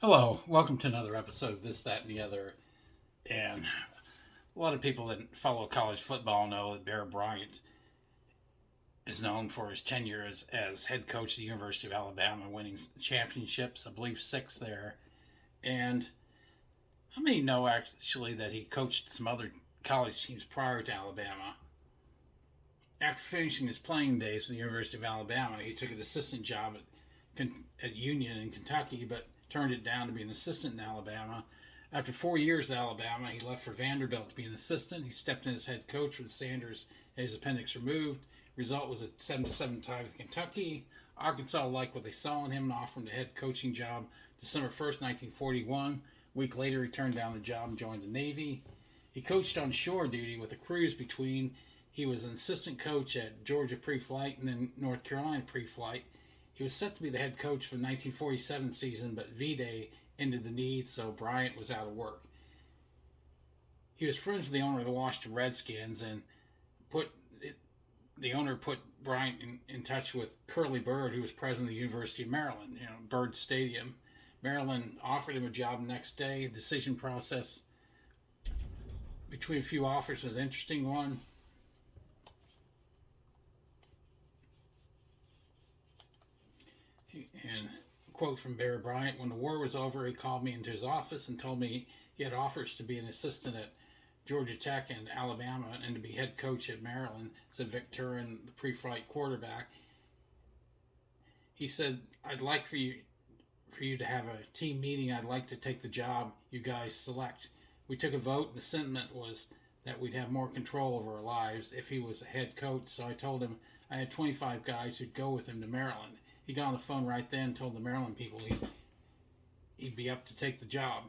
Hello, welcome to another episode of This, That, and the Other. And a lot of people that follow college football know that Bryant is known for his tenure as head coach at the University of Alabama, winning championships, I believe 6 there. And how many know actually that he coached some other college teams prior to Alabama? After finishing his playing days at the University of Alabama, he took an assistant job at Union in Kentucky, but turned it down to be an assistant in Alabama. After 4 years at Alabama, he left for Vanderbilt to be an assistant. He stepped in as head coach when Sanders had his appendix removed. Result was a 7-7 tie with Kentucky. Arkansas liked what they saw in him and offered him the head coaching job December 1st, 1941. A week later, he turned down the job and joined the Navy. He coached on shore duty with a cruise between. He was an assistant coach at Georgia pre-flight and then North Carolina pre-flight. He was set to be the head coach for the 1947 season, but V-Day ended the need, so Bryant was out of work. He was friends with the owner of the Washington Redskins, and the owner put Bryant in touch with Curly Bird, who was president of the University of Maryland, Bird Stadium. Maryland offered him a job the next day. The decision process between a few offers was an interesting one. And quote from Barry Bryant: "When the war was over, he called me into his office and told me he had offers to be an assistant at Georgia Tech and Alabama and to be head coach at Maryland," said Vic Turin, the pre-flight quarterback. He said, "I'd like for you to have a team meeting. I'd like to take the job you guys select." We took a vote, and the sentiment was that we'd have more control over our lives if he was a head coach, so I told him I had 25 guys who'd go with him to Maryland. He got on the phone right then and told the Maryland people he'd be up to take the job.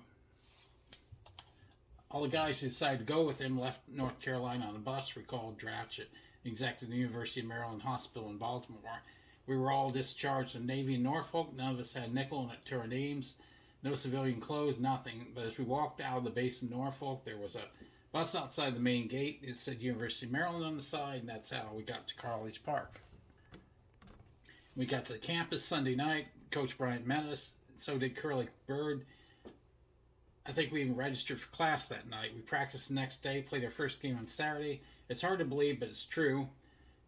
All the guys who decided to go with him left North Carolina on a bus, recalled Dratchett, executive of the University of Maryland Hospital in Baltimore. "We were all discharged from the Navy in Norfolk. None of us had a nickel to our names. No civilian clothes, nothing. But as we walked out of the base in Norfolk, there was a bus outside the main gate. It said University of Maryland on the side, and that's how we got to Carly's Park. We got to the campus Sunday night. Coach Bryant met us. So did Curly Bird. I think we even registered for class that night. We practiced the next day, played our first game on Saturday. It's hard to believe, but it's true.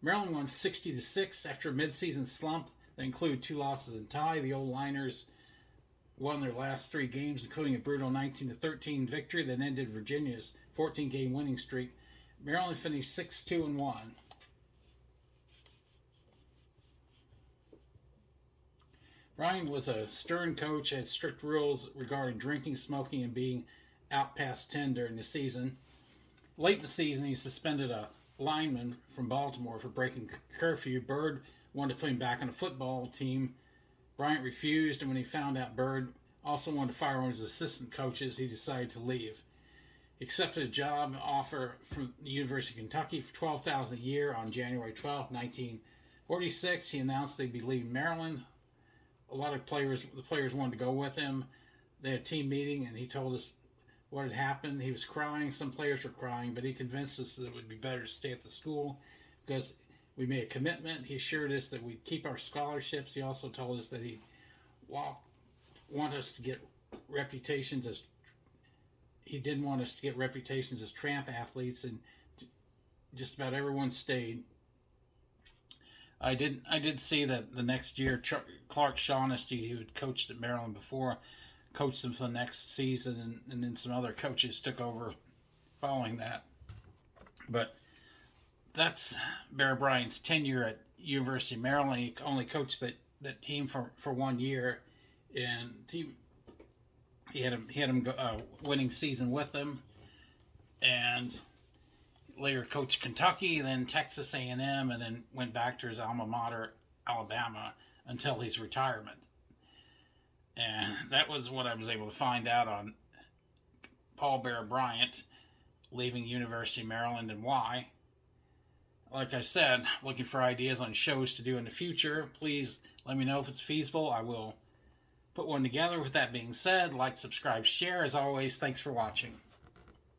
Maryland won 60-6 after a midseason slump that included 2 losses and tie. The old Liners won their last 3 games, including a brutal 19-13 victory that ended Virginia's 14-game winning streak. Maryland finished 6-2-1. Bryant was a stern coach, had strict rules regarding drinking, smoking, and being out past 10 during the season. Late in the season, he suspended a lineman from Baltimore for breaking curfew. Bird wanted to put him back on the football team. Bryant refused, and when he found out Bird also wanted to fire one of his assistant coaches, he decided to leave. He accepted a job offer from the University of Kentucky for $12,000 a year on January 12, 1946. He announced they'd be leaving Maryland. A lot of the players wanted to go with him. They had a team meeting, and he told us what had happened. He was crying. Some players were crying, but he convinced us that it would be better to stay at the school because we made a commitment. He assured us that we'd keep our scholarships. He also told us that he want us to get reputations as he didn't want us to get reputations as tramp athletes, and just about everyone stayed. I did see that the next year Clark Shaughnessy, who had coached at Maryland before, coached them for the next season, and then some other coaches took over following that. But that's Bear Bryant's tenure at University of Maryland. He only coached that team for 1 year, and he had him go, winning season with them, and later coached Kentucky, then Texas A&M, and then went back to his alma mater, Alabama, until his retirement. And that was what I was able to find out on Paul Bear Bryant leaving University of Maryland and why. Like I said, looking for ideas on shows to do in the future. Please let me know if it's feasible. I will put one together. With that being said, like, subscribe, share. As always, thanks for watching.